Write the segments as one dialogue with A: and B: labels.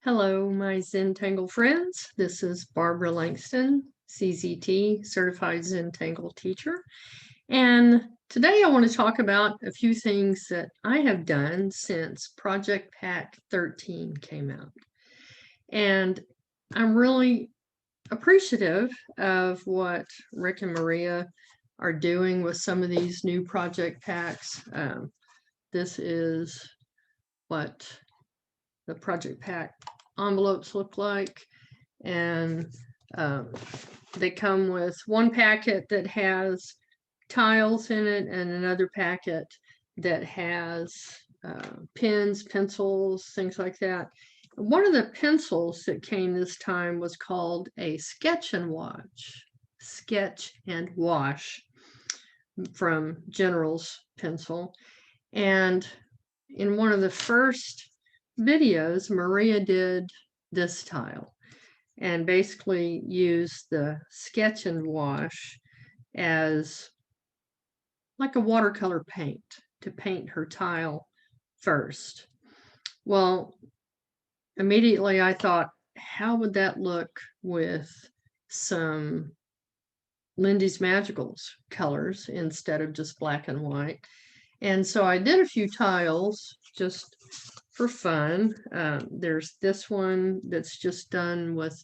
A: Hello, my Zentangle friends. This is Barbara Langston, CZT, Certified Zentangle Teacher. And today I want to talk about a few things that I have done since Project Pack 13 came out. And I'm really appreciative of what Rick and Maria are doing with some of these new project packs. This is what the project pack envelopes look like, and they come with one packet that has tiles in it and another packet that has pens, pencils, things like that. One of the pencils that came this time was called a sketch and wash from General's pencil. And in one of the first videos, Maria did this tile and basically used the sketch and wash as like a watercolor paint to paint her tile first. Well, immediately I thought, how would that look with some Lindy's Magicals colors instead of just black and white? And so I did a few tiles just for fun. There's this one that's just done with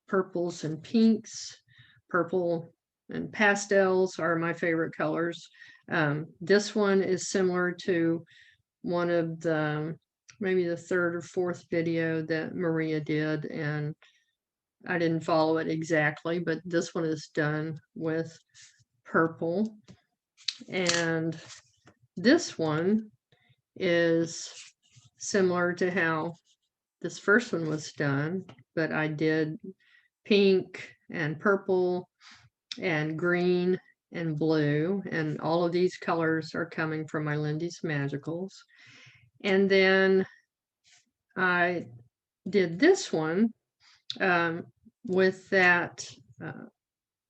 A: purples and pinks. Purple and pastels are my favorite colors. This one is similar to one of the, maybe the third or fourth video that Maria did, and I didn't follow it exactly, but this one is done with purple. And this one is similar to how this first one was done, but I did pink and purple and green and blue, and all of these colors are coming from my Lindy's Magicals. And then I did this one with that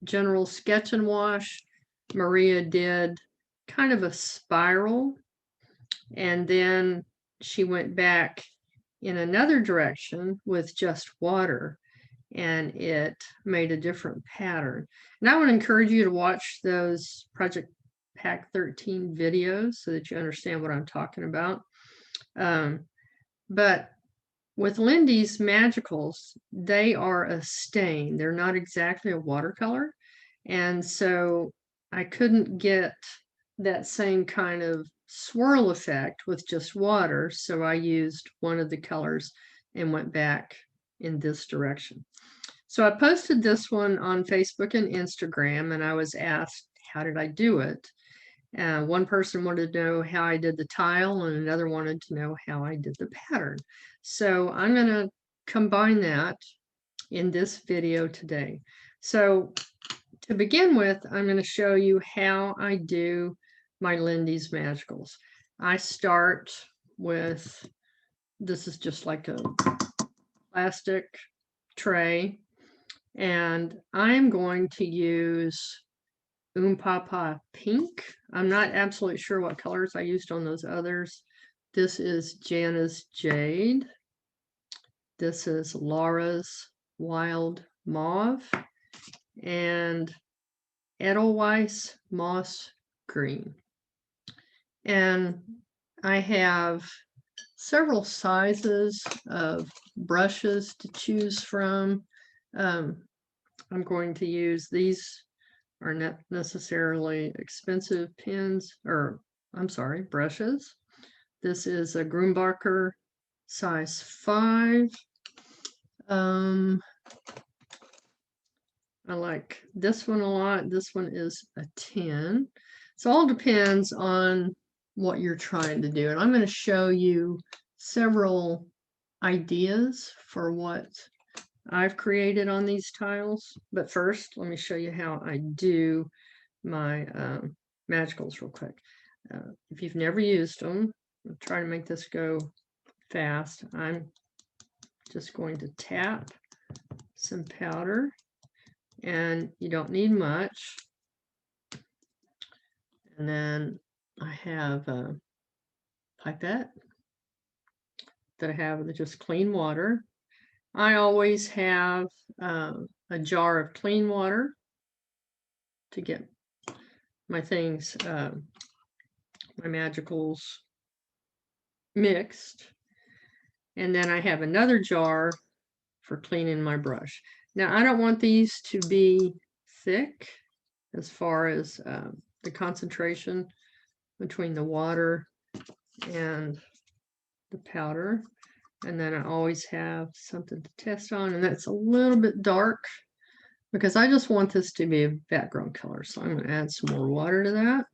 A: General sketch and wash. Maria did kind of a spiral, and then she went back in another direction with just water, and it made a different pattern. And I would encourage you to watch those Project Pack 13 videos so that you understand what I'm talking about. But with Lindy's Magicals, they are a stain. They're not exactly a watercolor. And so I couldn't get that same kind of swirl effect with just water. So I used one of the colors and went back in this direction. So I posted this one on Facebook and Instagram, and I was asked, how did I do it? One person wanted to know how I did the tile, and another wanted to know how I did the pattern. So I'm going to combine that in this video today. So to begin with, I'm going to show you how I do my Lindy's Magicals. I start with, this is just like a plastic tray, and I'm going to use Papa Pink. I'm not absolutely sure what colors I used on those others. This is Jana's Jade. This is Laura's Wild Mauve, and Edelweiss Moss Green. And I have several sizes of brushes to choose from. I'm going to use, these are not necessarily expensive pens, or I'm sorry, brushes. This is a Grumbacher size 5. I like this one a lot. This one is a 10. So it all depends on what you're trying to do. And I'm going to show you several ideas for what I've created on these tiles. But first, let me show you how I do my Magicals real quick. If you've never used them, I'll try to make this go fast. I'm just going to tap some powder, and you don't need much. And then I have a pipette that I have with just clean water. I always have a jar of clean water to get my things, my magicals mixed. And then I have another jar for cleaning my brush. Now, I don't want these to be thick as far as the concentration between the water and the powder. And then I always have something to test on, and that's a little bit dark because I just want this to be a background color. So I'm going to add some more water to that.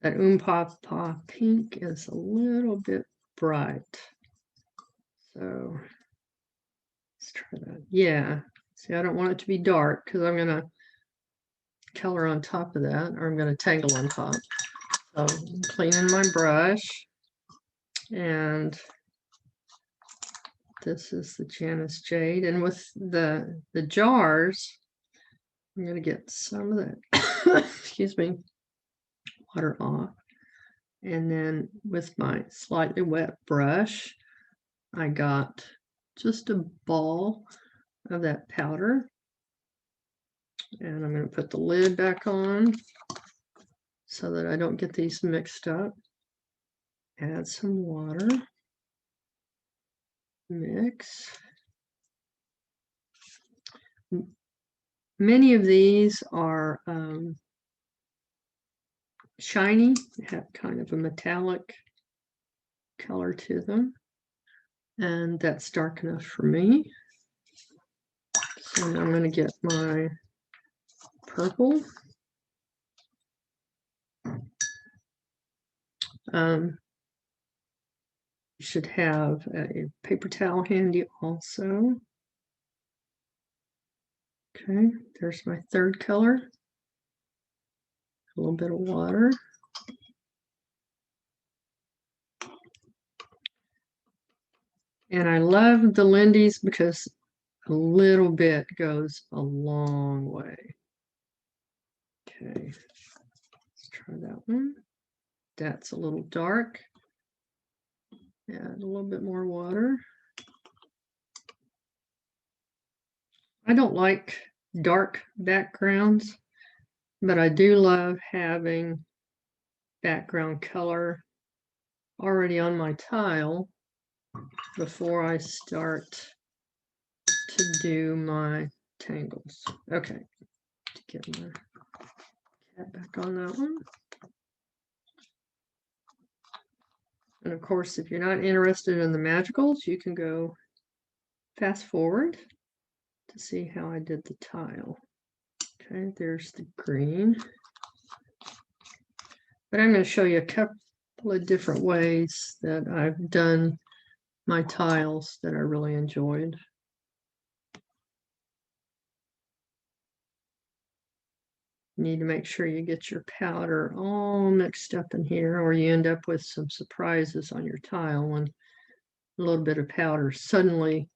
A: That Pa pink is a little bit bright. So let's try that. Yeah. See, I don't want it to be dark because I'm going to color on top of that, or I'm going to tangle on top. So I'm cleaning my brush. And this is the Janice Jade. And with the jars, I'm going to get some of that, excuse me, water off. And then with my slightly wet brush, I got just a ball of that powder. And I'm going to put the lid back on so that I don't get these mixed up. Add some water. Mix. Many of these are shiny, have kind of a metallic color to them, and that's dark enough for me. So now I'm going to get my purple. You should have a paper towel handy also. Okay, there's my third color. A little bit of water. And I love the Lindy's because a little bit goes a long way. Okay, let's try that one. That's a little dark. Add a little bit more water. I don't like dark backgrounds, but I do love having background color already on my tile before I start to do my tangles. Okay, to get my cat back on that one. And of course, if you're not interested in the magicals, you can go fast forward to see how I did the tile. Okay, there's the green. But I'm going to show you a couple of different ways that I've done my tiles that I really enjoyed. You need to make sure you get your powder all mixed up in here, or you end up with some surprises on your tile when a little bit of powder suddenly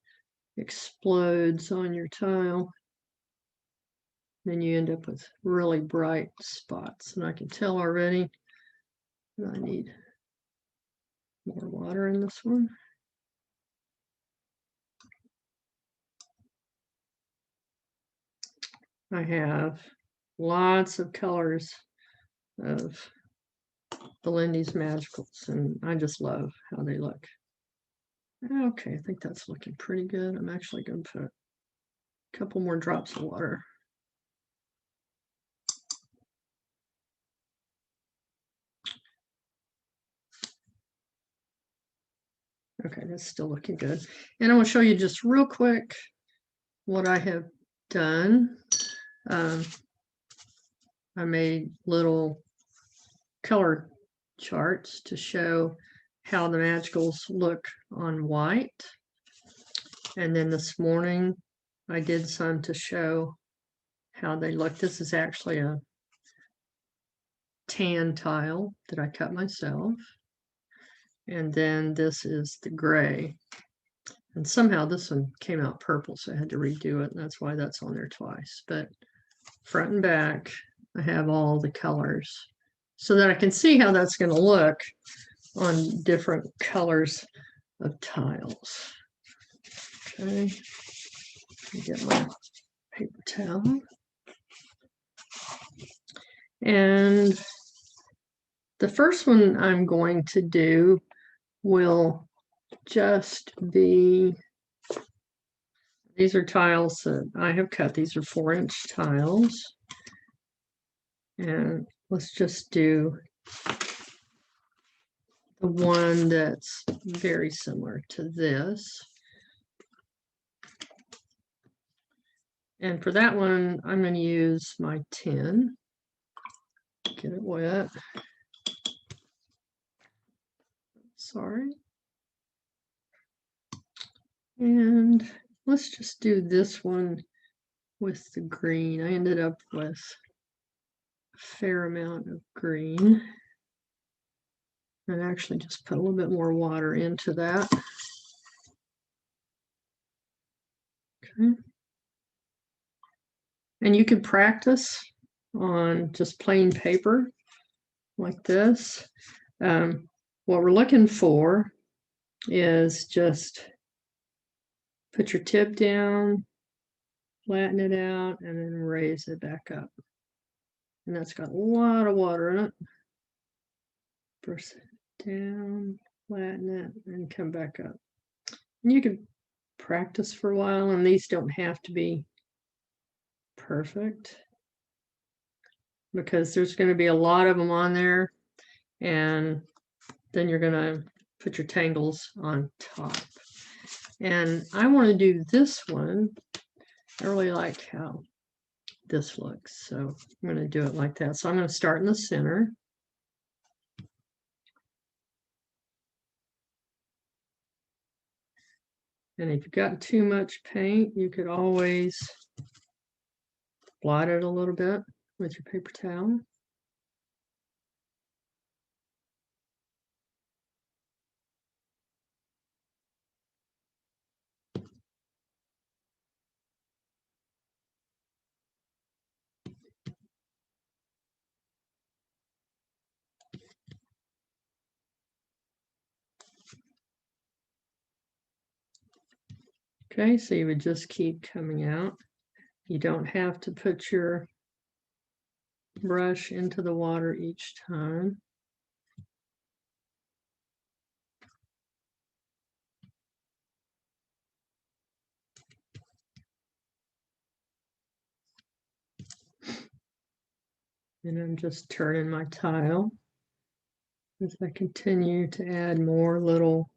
A: explodes on your tile. Then you end up with really bright spots. And I can tell already that I need more water in this one. I have lots of colors of the Lindy's Magicals, and I just love how they look. Okay, I think that's looking pretty good. I'm actually going to put a couple more drops of water. Okay, that's still looking good. And I want to show you just real quick what I have done. I made little color charts to show how the magicals look on white. And then this morning I did some to show how they look. This is actually a tan tile that I cut myself. And then this is the gray. And somehow this one came out purple, so I had to redo it, and that's why that's on there twice. But front and back, I have all the colors so that I can see how that's going to look on different colors of tiles. Okay, get my paper towel. And the first one I'm going to do will just be, these are tiles that I have cut. These are 4-inch tiles. And let's just do the one that's very similar to this. And for that one, I'm going to use my tin. Get it wet. Sorry. And let's just do this one with the green. I ended up with a fair amount of green. And actually just put a little bit more water into that. Okay. And you could practice on just plain paper like this. What we're looking for is just put your tip down, flatten it out, and then raise it back up. And that's got a lot of water in it. Press it down, flatten it, and come back up. And you can practice for a while, and these don't have to be perfect because there's going to be a lot of them on there, and then you're going to put your tangles on top. And I want to do this one. I really like how this looks, so I'm going to do it like that. So I'm going to start in the center. And if you've got too much paint, you could always blot it a little bit with your paper towel. Okay, so you would just keep coming out. You don't have to put your brush into the water each time. And I'm just turning my tile as I continue to add more little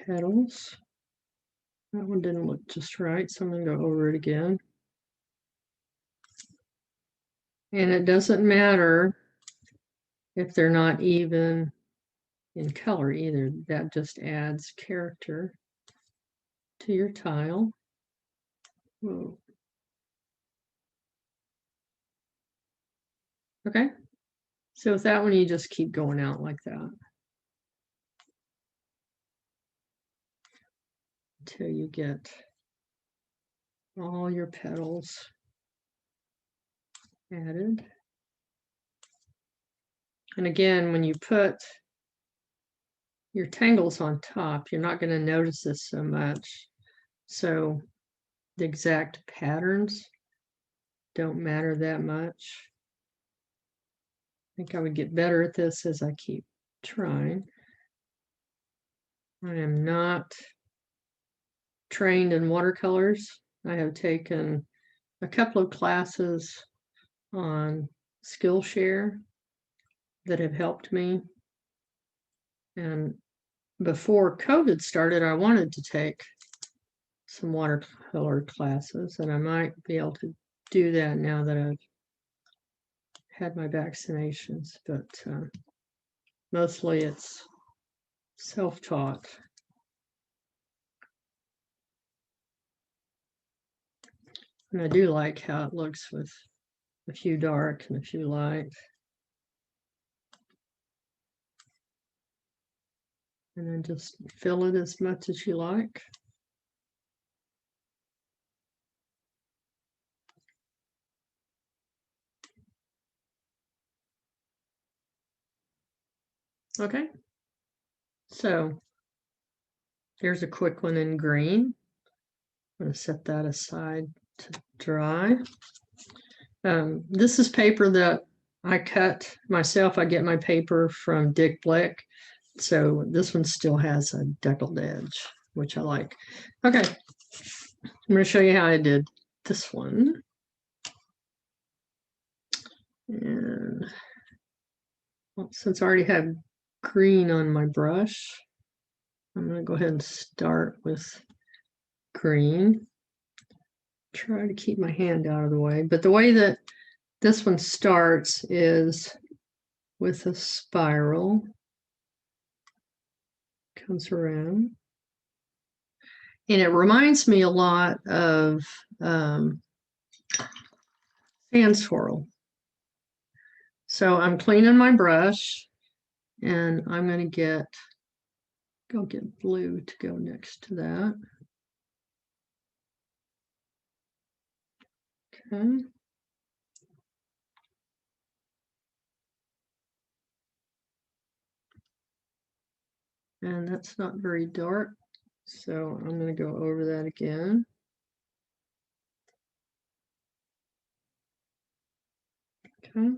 A: petals. That one didn't look just right, so I'm going to go over it again. And it doesn't matter if they're not even in color either. That just adds character to your tile. Whoa. Okay, so with that one, you just keep going out like that until you get all your petals added. And again, when you put your tangles on top, you're not going to notice this so much. So the exact patterns don't matter that much. I think I would get better at this as I keep trying. I am not trained in watercolors. I have taken a couple of classes on Skillshare that have helped me. And before COVID started, I wanted to take some watercolor classes, and I might be able to do that now that I've had my vaccinations, but mostly it's self-taught. And I do like how it looks with a few dark and a few light. And then just fill it as much as you like. Okay, so Here's a quick one in green. I'm going to set that aside to dry. This is paper that I cut myself. I get my paper from Dick Blick. So this one still has a deckled edge, which I like. Okay, I'm going to show you how I did this one. And well, since I already have green on my brush, I'm going to go ahead and start with green. Try to keep my hand out of the way. But the way that this one starts is with a spiral. Comes around. And it reminds me a lot of sand swirl. So I'm cleaning my brush and I'm going to go get blue to go next to that. Okay. And that's not very dark. So I'm going to go over that again. Okay.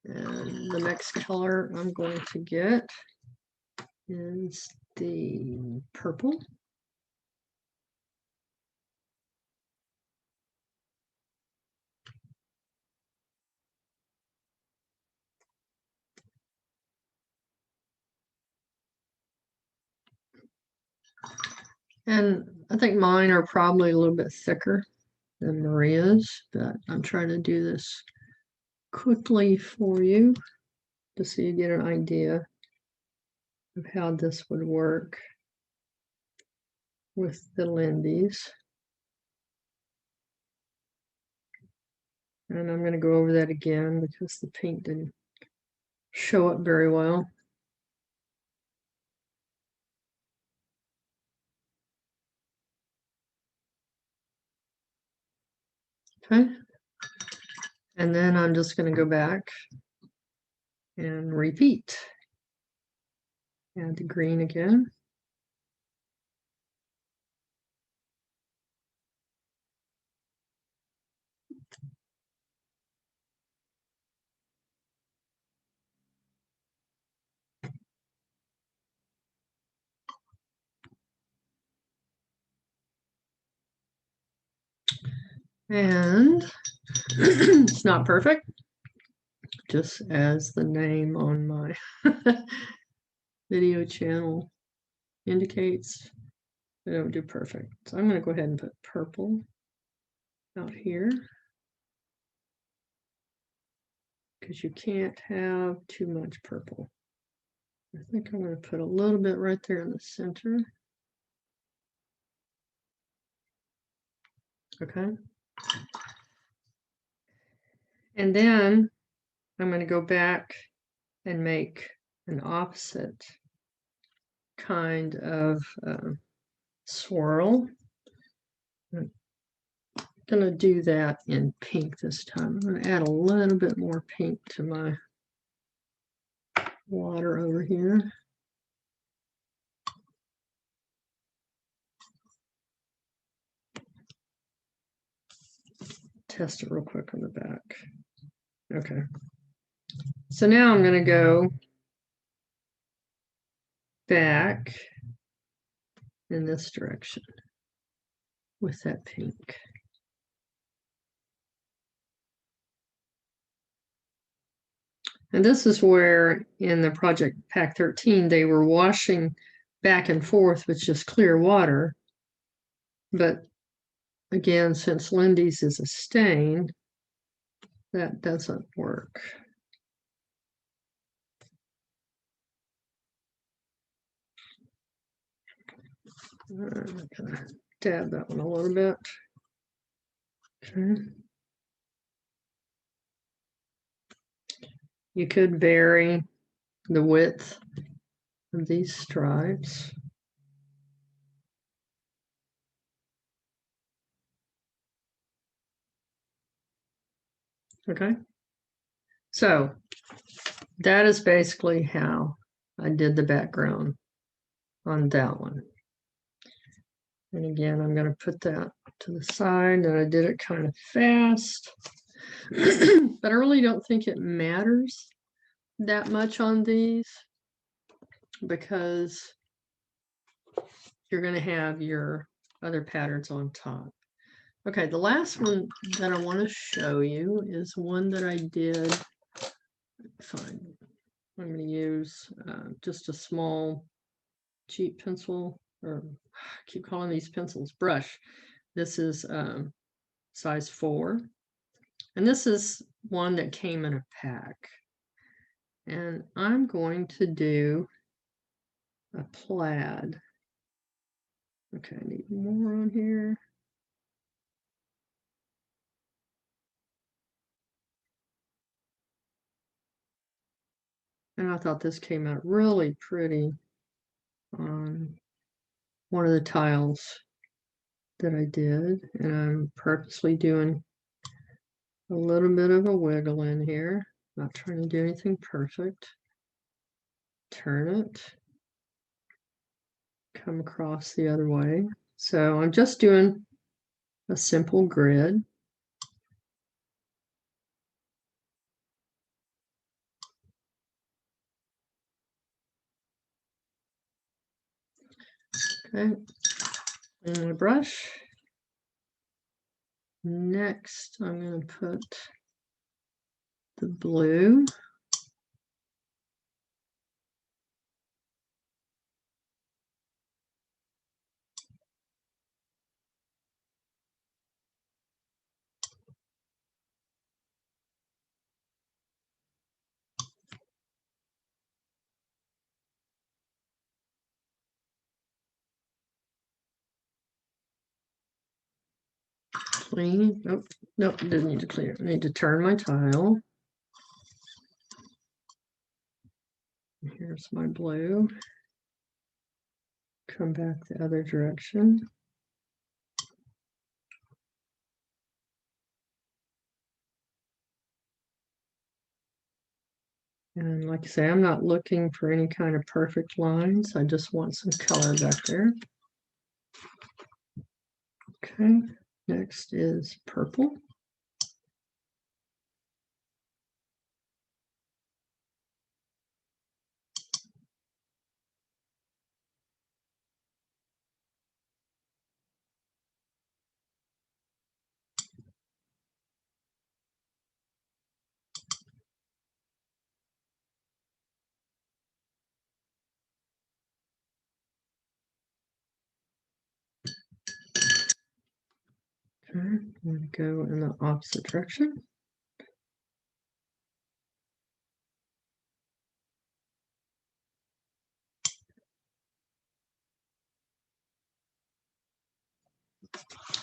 A: And the next color I'm going to get is the purple. And I think mine are probably a little bit thicker than Maria's, but I'm trying to do this quickly for you just so you get an idea of how this would work with the Lindys. And I'm going to go over that again because the paint didn't show up very well. Okay. And then I'm just going to go back and repeat. Add the green again. And it's not perfect, just as the name on my video channel indicates. I don't do perfect. So I'm going to go ahead and put purple out here because you can't have too much purple. I think I'm going to put a little bit right there in the center. Okay. And then I'm going to go back and make an opposite kind of swirl. I'm going to do that in pink this time. I'm going to add a little bit more pink to my water over here. Test it real quick on the back. Okay. So now I'm going to go back in this direction with that pink. And this is where in the project Pack 13, they were washing back and forth with just clear water. But again, since Lindy's is a stain, that doesn't work. I'm gonna dab that one a little bit. Okay. You could vary the width of these stripes. Okay. So that is basically how I did the background on that one. And again, I'm going to put that to the side, and I did it kind of fast. But I really don't think it matters that much on these, because you're going to have your other patterns on top. Okay, the last one that I want to show you is one that I did. Fine. I'm going to use just a small cheap pencil, or I keep calling these pencils, brush. This is size 4. And this is one that came in a pack. And I'm going to do a plaid. Okay, I need more on here. And I thought this came out really pretty on one of the tiles that I did. And I'm purposely doing a little bit of a wiggle in here. Not trying to do anything perfect. Turn it. Come across the other way. So I'm just doing a simple grid. Okay, and my brush. Next, I'm going to put the blue. Clean. Oh, nope, didn't need to clear. I need to turn my tile. Here's my blue. Come back the other direction. And like I say, I'm not looking for any kind of perfect lines. I just want some color back there. Okay, next is purple. Okay, I'm going to go in the opposite direction.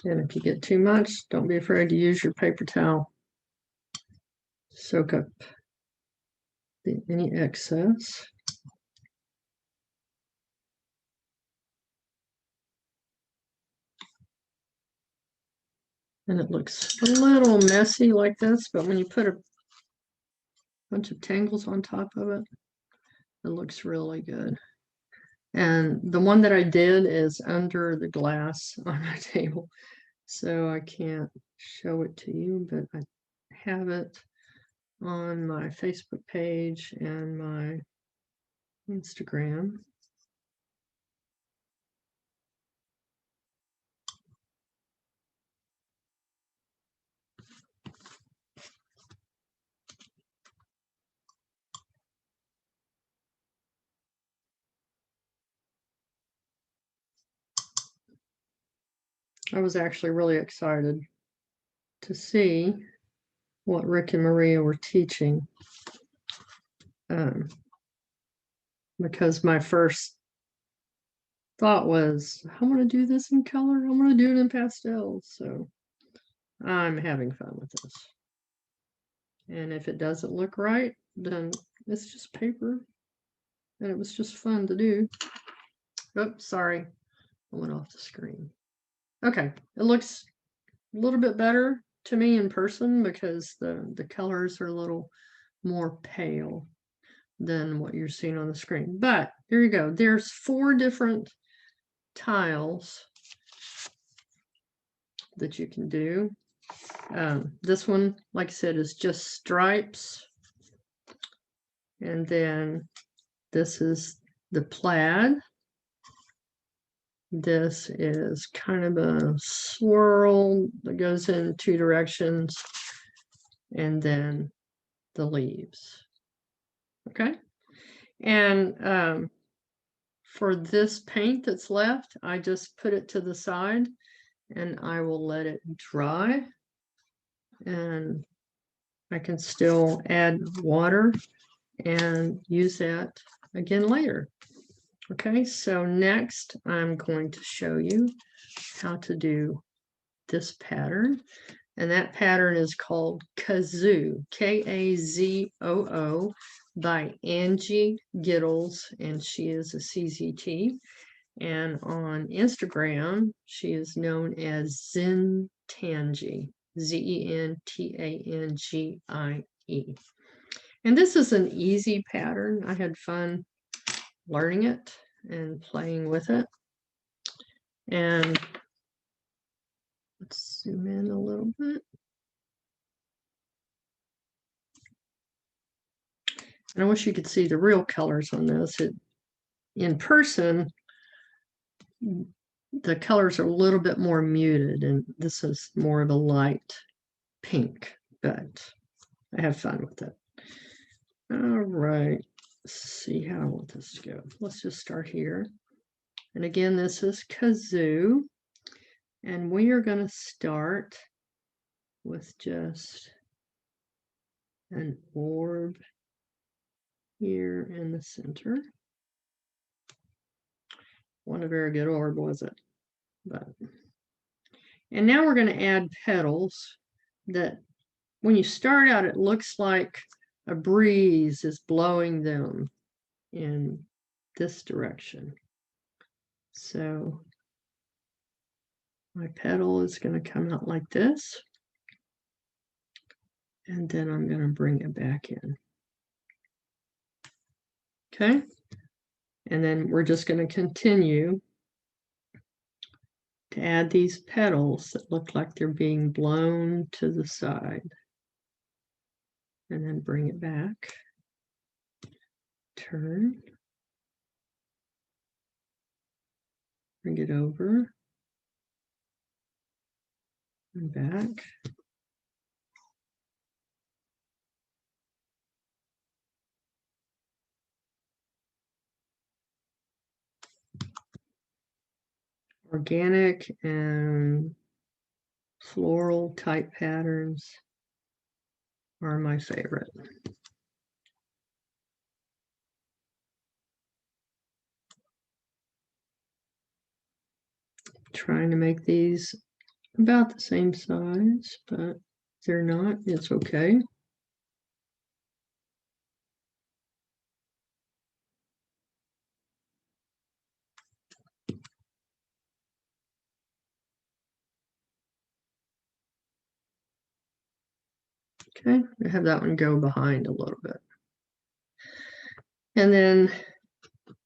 A: And if you get too much, don't be afraid to use your paper towel. Soak up any excess. And it looks a little messy like this, but when you put a bunch of tangles on top of it, it looks really good. And the one that I did is under the glass on my table, so I can't show it to you, but I have it on my Facebook page and my Instagram. I was actually really excited to see what Rick and Maria were teaching, because my first thought was, I want to do this in color. I want to do it in pastels. So I'm having fun with this. And if it doesn't look right, then it's just paper. And it was just fun to do. Oops, sorry. I went off the screen. Okay, it looks a little bit better to me in person because the colors are a little more pale. than what you're seeing on the screen. But there you go. There's 4 different tiles that you can do. This one, like I said, is just stripes. And then this is the plaid. This is kind of a swirl that goes in 2 directions. And then the leaves. Okay. And for this paint that's left, I just put it to the side and I will let it dry. And I can still add water and use that again later. Okay, so next I'm going to show you how to do this pattern. And that pattern is called Kazoo, Kazoo, by Angie Gittles, and she is a CZT. And on Instagram, she is known as Zentangle, Zentangie. And this is an easy pattern. I had fun learning it and playing with it. And let's zoom in a little bit. And I wish you could see the real colors on this. In person, the colors are a little bit more muted, and this is more of a light pink, but I have fun with it. All right, let's see how I want this to go. Let's just start here. And again, this is Kazoo, and we are going to start with just an orb here in the center. Wasn't a very good orb, was it? But and now we're going to add petals that when you start out, it looks like a breeze is blowing them in this direction. So my petal is going to come out like this. And then I'm going to bring it back in. Okay. And then we're just going to continue to add these petals that look like they're being blown to the side. And then bring it back. Turn. Bring it over. And back. Organic and floral type patterns are my favorite. Trying to make these about the same size, but if they're not, it's okay. Okay, I have that one go behind a little bit. And then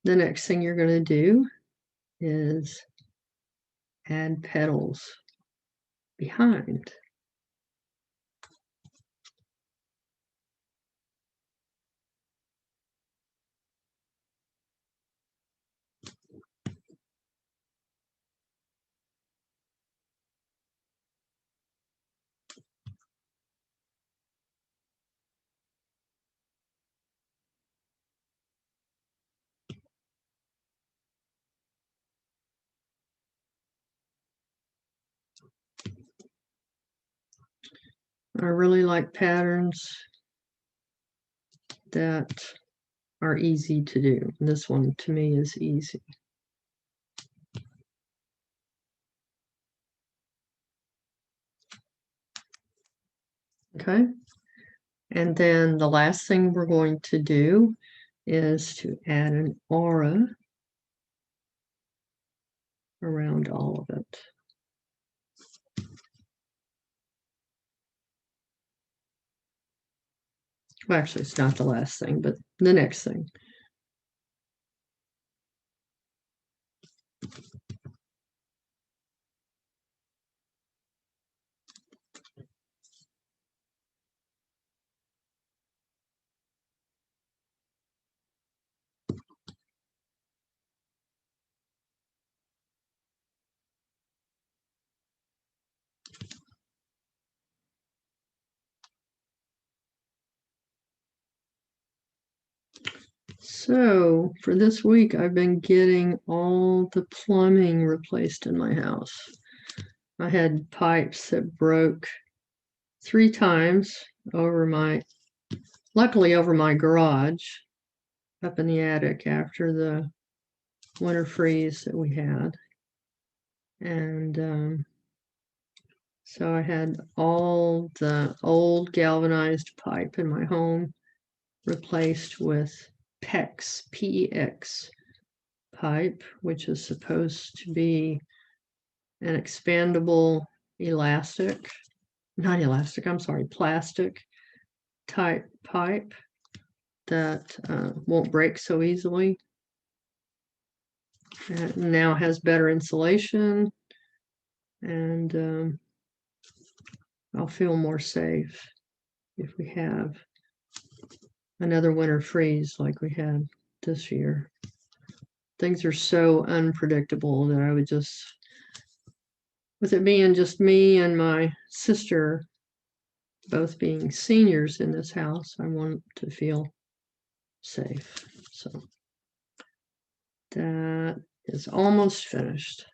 A: the next thing you're going to do is add petals behind. I really like patterns that are easy to do. This one to me is easy. Okay. And then the last thing we're going to do is to add an aura around all of it. Well, actually, it's not the last thing, but the next thing. So for this week, I've been getting all the plumbing replaced in my house. I had pipes that broke 3 times luckily over my garage up in the attic after the winter freeze that we had. And so I had all the old galvanized pipe in my home replaced with PEX, PEX pipe, which is supposed to be an expandable plastic type pipe that won't break so easily. It now has better insulation, and I'll feel more safe if we have another winter freeze like we had this year. Things are so unpredictable that I would just, with it being just me and my sister both being seniors in this house, I want to feel safe. So that is almost finished.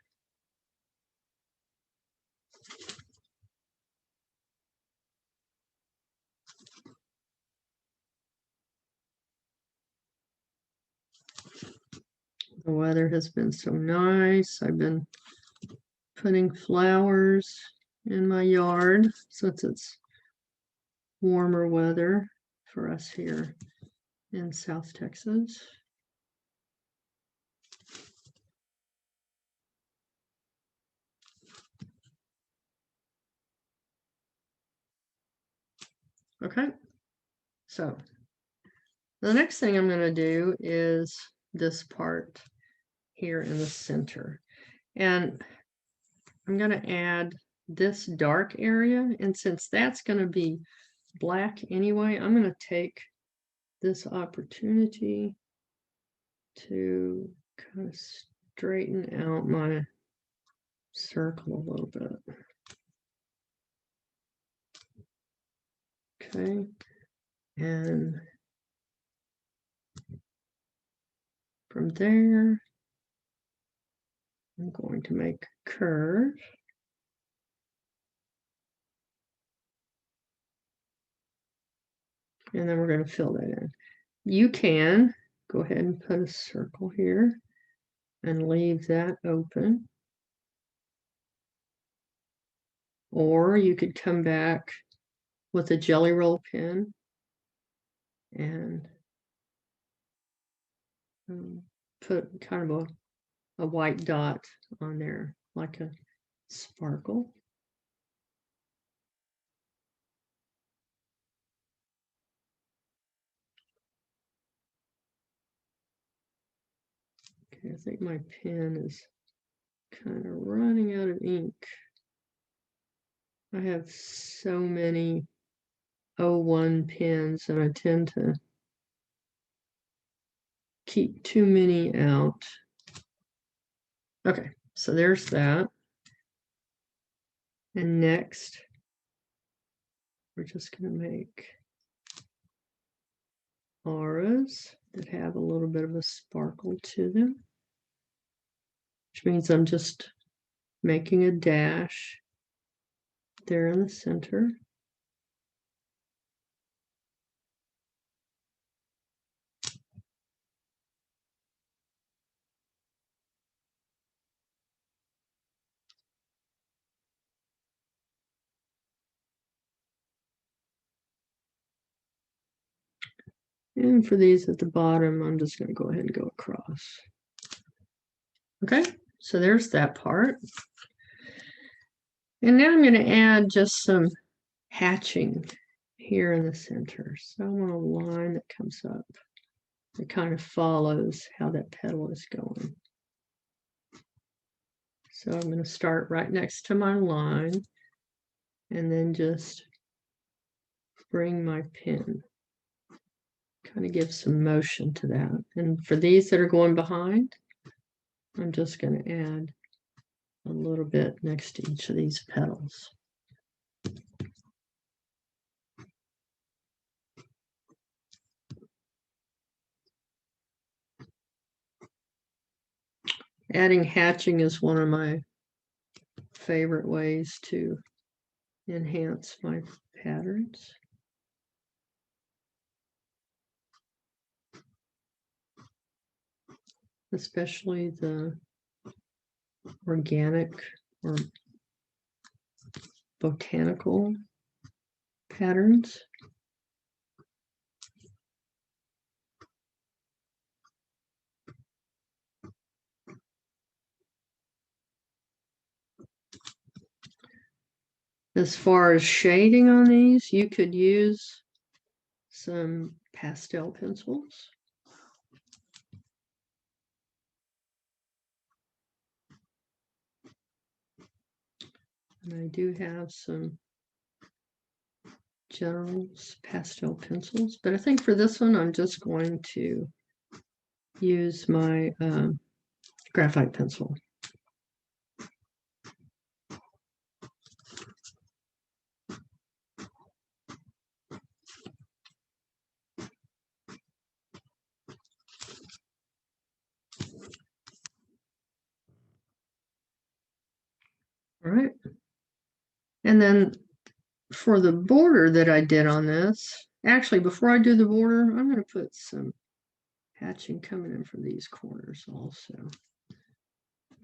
A: The weather has been so nice. I've been putting flowers in my yard since it's warmer weather for us here in South Texas. Okay, so the next thing I'm going to do is this part here in the center. And I'm going to add this dark area. And since that's going to be black anyway, I'm going to take this opportunity to kind of straighten out my circle a little bit. Okay. And from there, I'm going to make a curve. And then we're going to fill that in. You can go ahead and put a circle here and leave that open. Or you could come back with a jelly roll pen and put kind of a white dot on there, like a sparkle. Okay, I think my pen is kind of running out of ink. I have so many 01 pens and I tend to keep too many out. Okay, so there's that. And next, we're just going to make auras that have a little bit of a sparkle to them, which means I'm just making a dash there in the center. And for these at the bottom, I'm just going to go ahead and go across. Okay, so there's that part. And now I'm going to add just some hatching here in the center. So I want a line that comes up. It kind of follows how that petal is going. So I'm going to start right next to my line and then just bring my pen. Kind of give some motion to that. And for these that are going behind, I'm just going to add a little bit next to each of these petals. Adding hatching is one of my favorite ways to enhance my patterns. Especially the organic or botanical patterns. As far as shading on these, you could use some pastel pencils. And I do have some General's pastel pencils, but I think for this one, I'm just going to use my graphite pencil. All right. And then for the border that I did on this, actually, before I do the border, I'm going to put some hatching coming in from these corners also.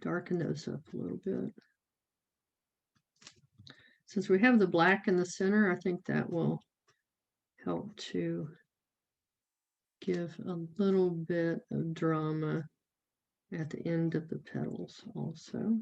A: Darken those up a little bit. Since we have the black in the center, I think that will help to give a little bit of drama at the end of the petals also.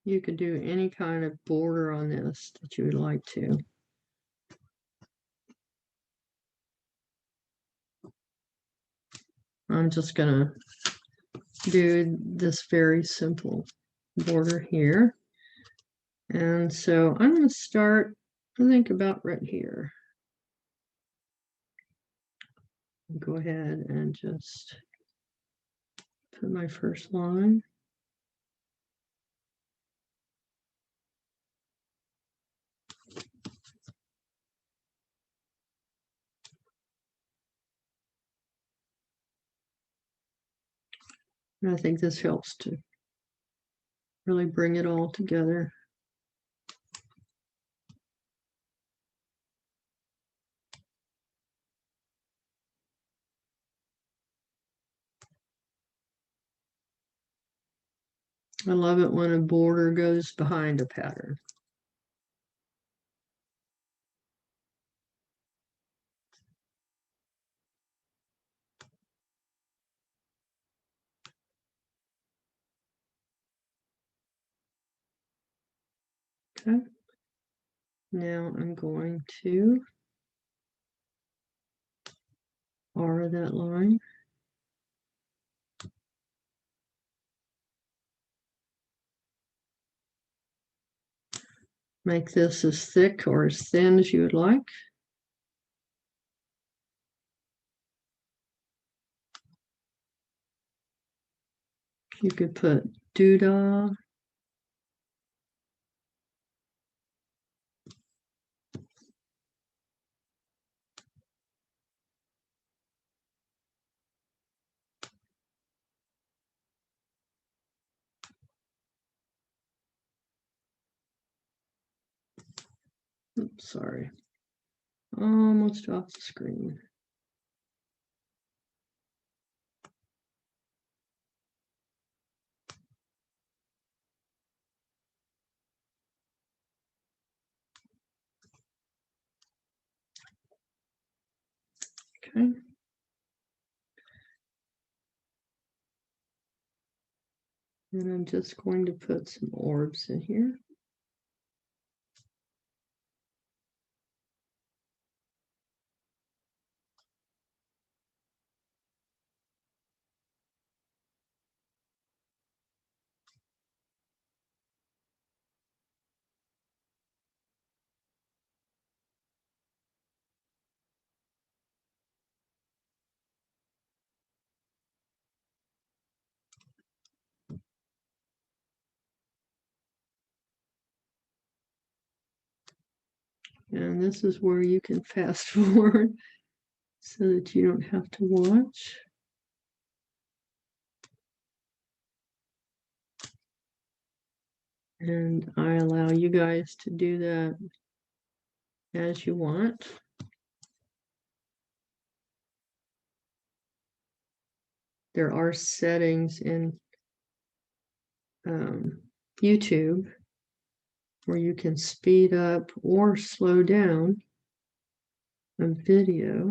A: You could do any kind of border on this that you would like to. I'm just going to do this very simple border here. And so I'm going to start, I think, about right here. Go ahead and just put my first line. And I think this helps to really bring it all together. I love it when a border goes behind a pattern. Okay. Now I'm going to borrow that line. Make this as thick or as thin as you would like. You could put doodah. Oops, sorry. Almost off the screen. Okay. And I'm just going to put some orbs in here. And this is where you can fast forward so that you don't have to watch. And I allow you guys to do that as you want. There are settings in YouTube where you can speed up or slow down a video.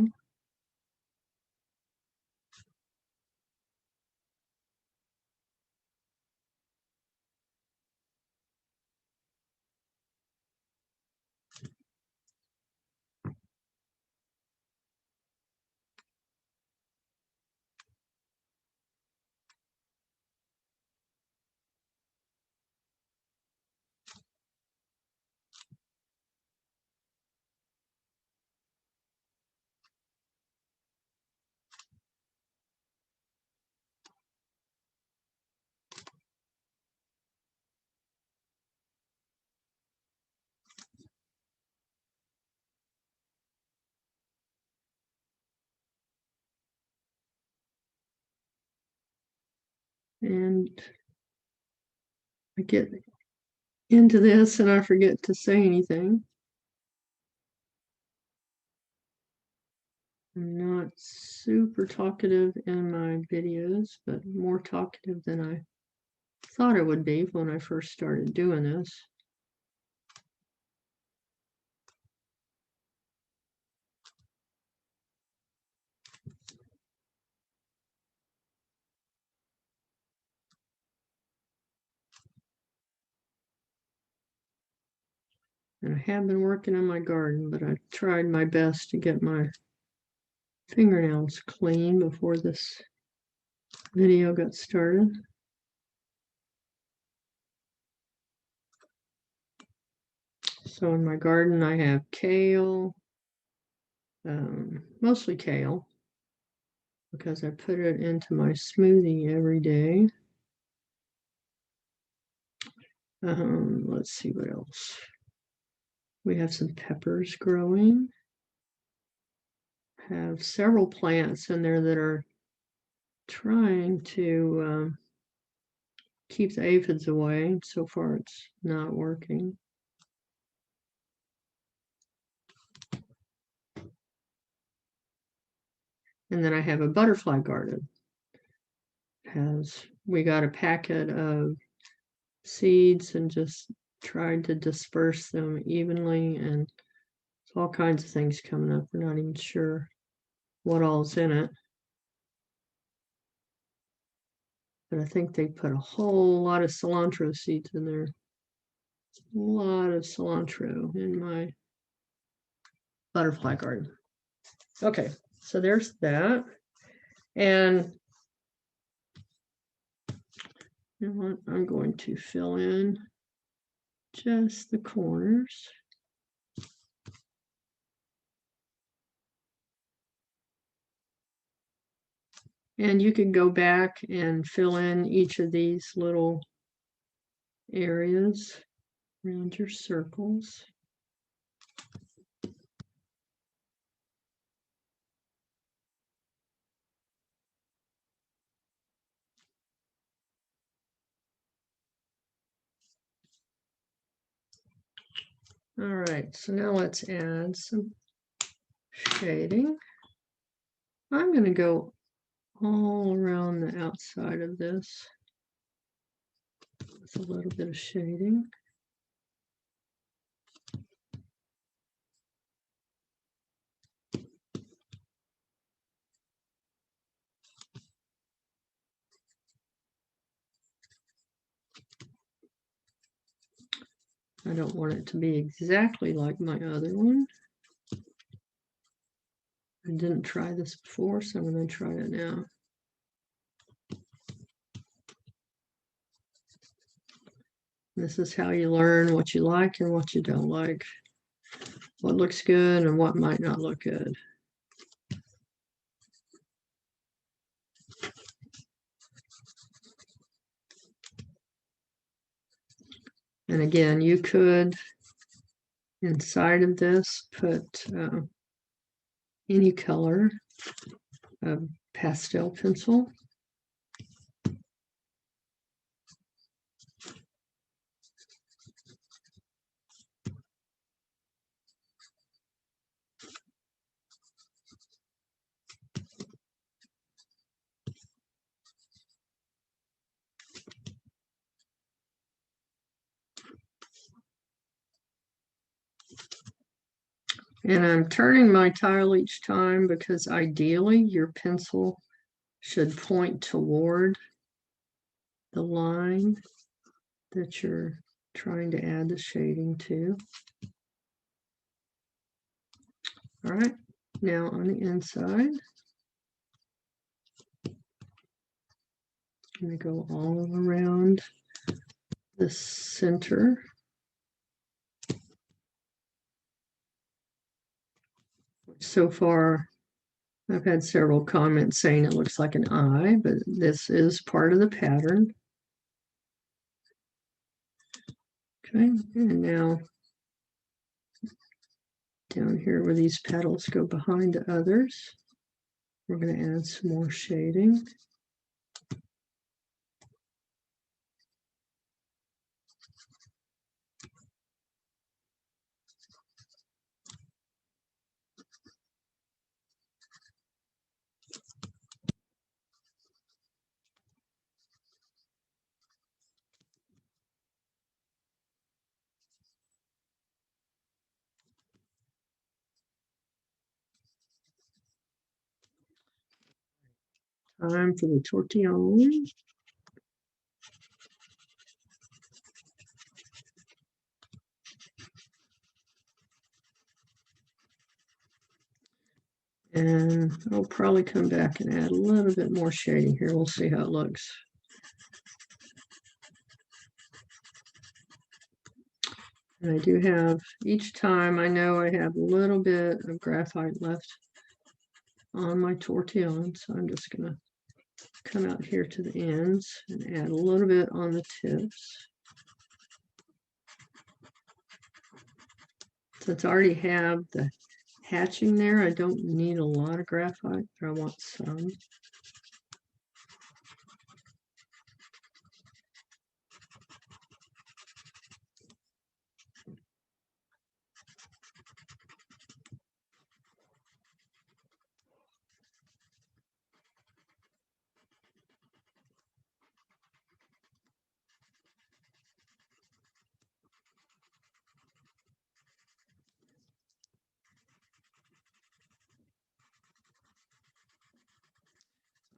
A: And I get into this and I forget to say anything. I'm not super talkative in my videos, but more talkative than I thought I would be when I first started doing this. And I have been working on my garden, but I tried my best to get my fingernails clean before this video got started. So in my garden, I have kale, mostly kale, because I put it into my smoothie every day. Let's see what else. We have some peppers growing. Have several plants in there that are trying to keep the aphids away. So far, it's not working. And then I have a butterfly garden. We got a packet of seeds and just tried to disperse them evenly, and all kinds of things coming up. We're not even sure what all's in it. But I think they put a whole lot of cilantro seeds in there. A lot of cilantro in my butterfly garden. Okay, so there's that. And you know what? I'm going to fill in just the corners. And you could go back and fill in each of these little areas around your circles. All right, so now let's add some shading. I'm going to go all around the outside of this with a little bit of shading. I don't want it to be exactly like my other one. I didn't try this before, so I'm going to try it now. This is how you learn what you like and what you don't like, what looks good and what might not look good. And again, you could, inside of this, put any color of pastel pencil. And I'm turning my tile each time because ideally your pencil should point toward the line that you're trying to add the shading to. All right, now on the inside, I'm going to go all around the center. So far, I've had several comments saying it looks like an eye, but this is part of the pattern. Okay, and now down here where these petals go behind the others, we're going to add some more shading. Time for the tortillon. And I'll probably come back and add a little bit more shading here. We'll see how it looks. And I do have, each time I know I have a little bit of graphite left on my tortillon, so I'm just going to come out here to the ends and add a little bit on the tips. Since I already have the hatching there, I don't need a lot of graphite, but I want some.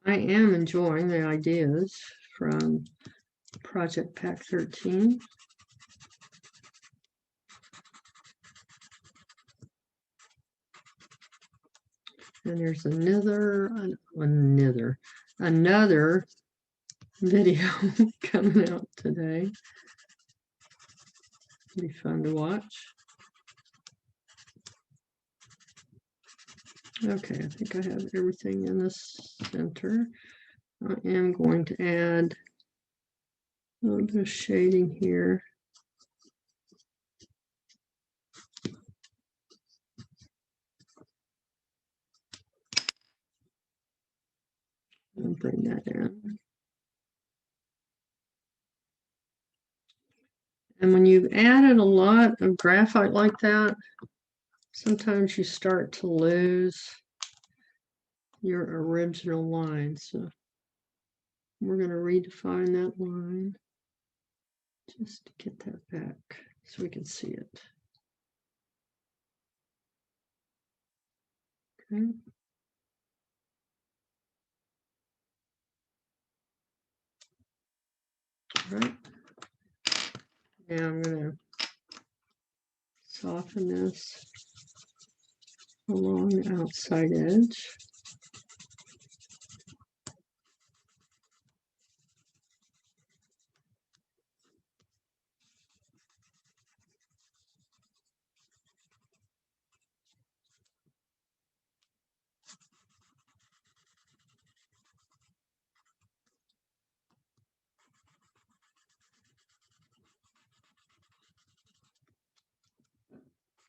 A: I am enjoying the ideas from Project Pack 13. And there's another video coming out today. It'll be fun to watch. Okay, I think I have everything in the center. I am going to add a little bit of shading here. I'll bring that in. And when you've added a lot of graphite like that, sometimes you start to lose your original line. So we're going to redefine that line just to get that back so we can see it. Okay. All right. Now I'm going to soften this along the outside edge.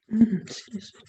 A: Excuse me.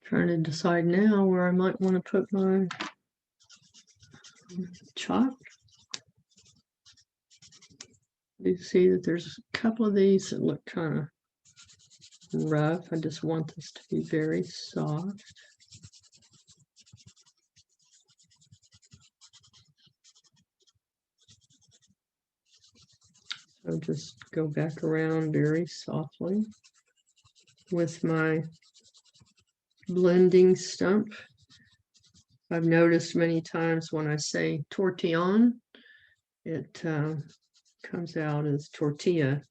A: Trying to decide now where I might want to put my chalk. You see that there's a couple of these that look kind of rough. I just want this to be very soft. So just go back around very softly with my blending stump. I've noticed many times when I say tortillon, it comes out as tortilla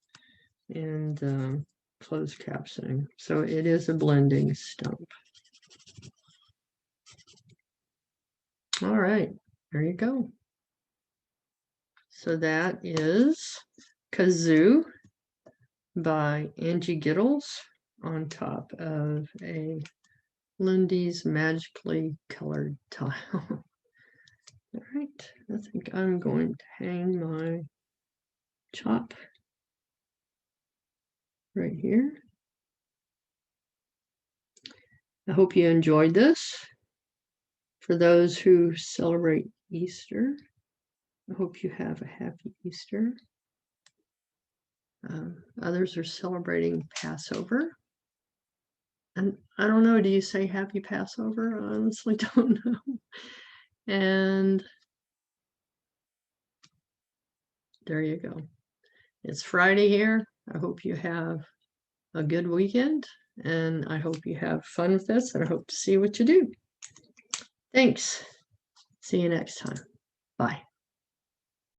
A: in closed captioning. So it is a blending stump. All right, there you go. So that is Kazoo by Angie Gittles on top of a Lindy's magically colored tile. All right, I think I'm going to hang my chop right here. I hope you enjoyed this. For those who celebrate Easter, I hope you have a happy Easter. Others are celebrating Passover. And I don't know, do you say happy Passover? I honestly don't know. And there you go. It's Friday here. I hope you have a good weekend, and I hope you have fun with this, and I hope to see what you do. Thanks. See you next time. Bye.